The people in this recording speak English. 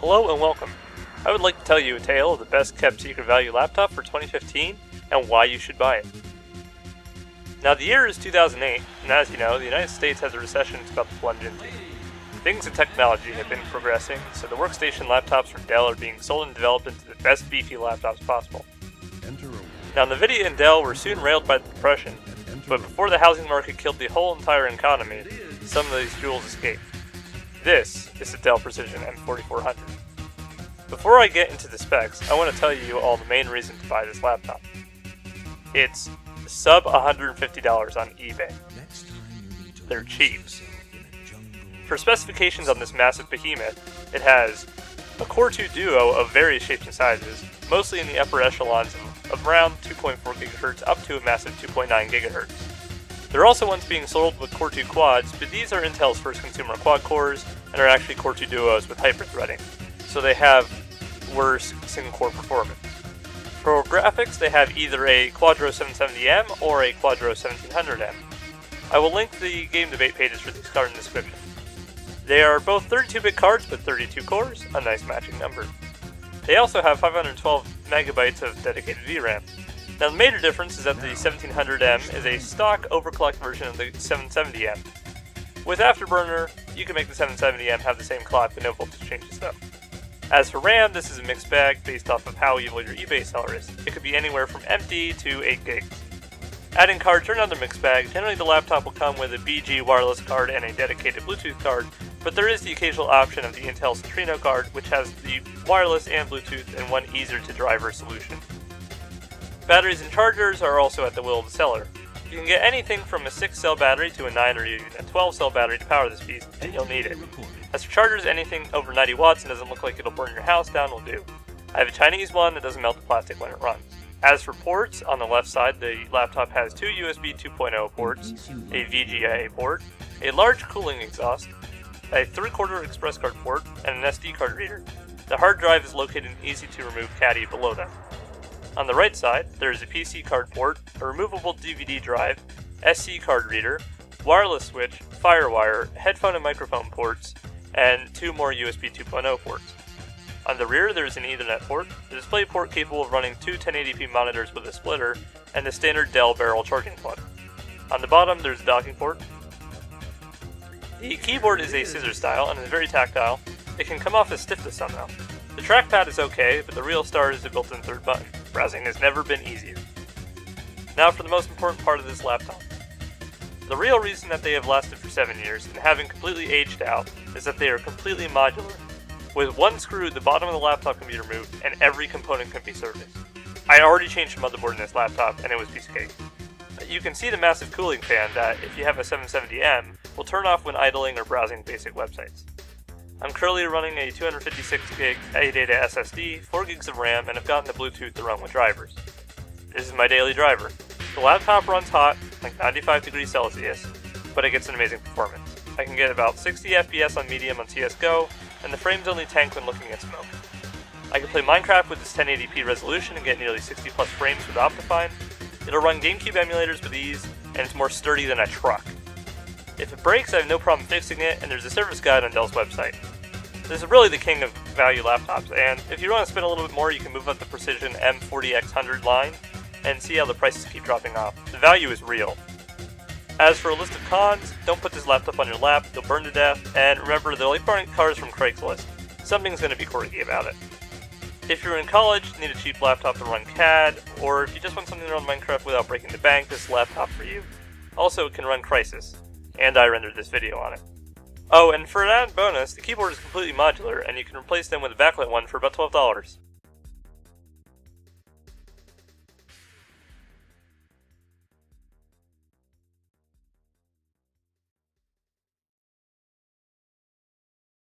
Hello and welcome. I would like to tell you a tale of the best kept secret value laptop for 2015 and why you should buy it. Now the year is 2008, and as you know, the United States has a recession it's about to plunge into. Things in technology have been progressing, so the workstation laptops from Dell are being sold and developed into the best beefy laptops possible. Now nVidia and Dell were soon railed by the Depression, but before the housing market killed the whole entire economy, some of these jewels escaped. This is the Dell Precision M4400. Before I get into the specs, I want to tell you all the main reason to buy this laptop. It's sub $150 on eBay. They're cheap. For specifications on this massive behemoth, it has a Core 2 Duo of various shapes and sizes, mostly in the upper echelons of around 2.4 GHz up to a massive 2.9 GHz. There are also ones being sold with Core 2 quads, but these are Intel's first consumer quad cores and are actually Core 2 Duos with hyper-threading, so they have worse single-core performance. For graphics, they have either a Quadro 770M or a Quadro 1700M. I will link the game debate pages for these cards in the description. They are both 32-bit cards with 32 cores, a nice matching number. They also have 512 megabytes of dedicated VRAM. Now the major difference is that the 1700M is a stock overclocked version of the 770M. With Afterburner, you can make the 770M have the same clock but no voltage changes though. As for RAM, this is a mixed bag based off of how evil your eBay seller is. It could be anywhere from empty to 8 gigs. Adding cards are another mixed bag. Generally the laptop will come with a BG wireless card and a dedicated Bluetooth card, but there is the occasional option of the Intel Centrino card, which has the wireless and Bluetooth in one easier to driver solution. Batteries and chargers are also at the will of the seller. You can get anything from a 6-cell battery to a 9 or even a 12-cell battery to power this beast, and you'll need it. As for chargers, anything over 90 watts and doesn't look like it'll burn your house down will do. I have a Chinese one that doesn't melt the plastic when it runs. As for ports, on the left side, the laptop has two USB 2.0 ports, a VGA port, a large cooling exhaust, a 3/4 express card port, and an SD card reader. The hard drive is located in an easy-to-remove caddy below them. On the right side, there is a PC card port, a removable DVD drive, SC card reader, wireless switch, FireWire, headphone and microphone ports, and two more USB 2.0 ports. On the rear, there is an Ethernet port, a display port capable of running two 1080p monitors with a splitter, and the standard Dell barrel charging plug. On the bottom, there is a docking port. The keyboard is a scissor style and is very tactile. It can come off as stiff to some though. The trackpad is okay, but the real star is the built-in third button. Browsing has never been easier. Now for the most important part of this laptop. The real reason that they have lasted for 7 years and haven't completely aged out is that they are completely modular. With one screw, the bottom of the laptop can be removed and every component can be serviced. I already changed the motherboard in this laptop and it was a piece of cake. You can see the massive cooling fan that, if you have a 770M, will turn off when idling or browsing basic websites. I'm currently running a 256GB Adata SSD, 4 gigs of RAM, and have gotten the Bluetooth to run with drivers. This is my daily driver. The laptop runs hot, like 95 degrees Celsius, but it gets an amazing performance. I can get about 60 FPS on medium on CSGO, and the frames only tank when looking at smoke. I can play Minecraft with this 1080p resolution and get nearly 60 plus frames with Optifine. It'll run GameCube emulators with ease, and it's more sturdy than a truck. If it breaks, I have no problem fixing it, and there's a service guide on Dell's website. This is really the king of value laptops, and if you want to spend a little bit more, you can move up the Precision M4000 line and see how the prices keep dropping off. The value is real. As for a list of cons, don't put this laptop on your lap, they'll burn to death, and remember, they're like borrowing cars from Craigslist. Something's going to be quirky about it. If you're in college, need a cheap laptop to run CAD, or if you just want something to run Minecraft without breaking the bank, this laptop for you. Also, it can run Crysis, and I rendered this video on it. Oh, and for an added bonus, the keyboard is completely modular, and you can replace them with a backlit one for about $12.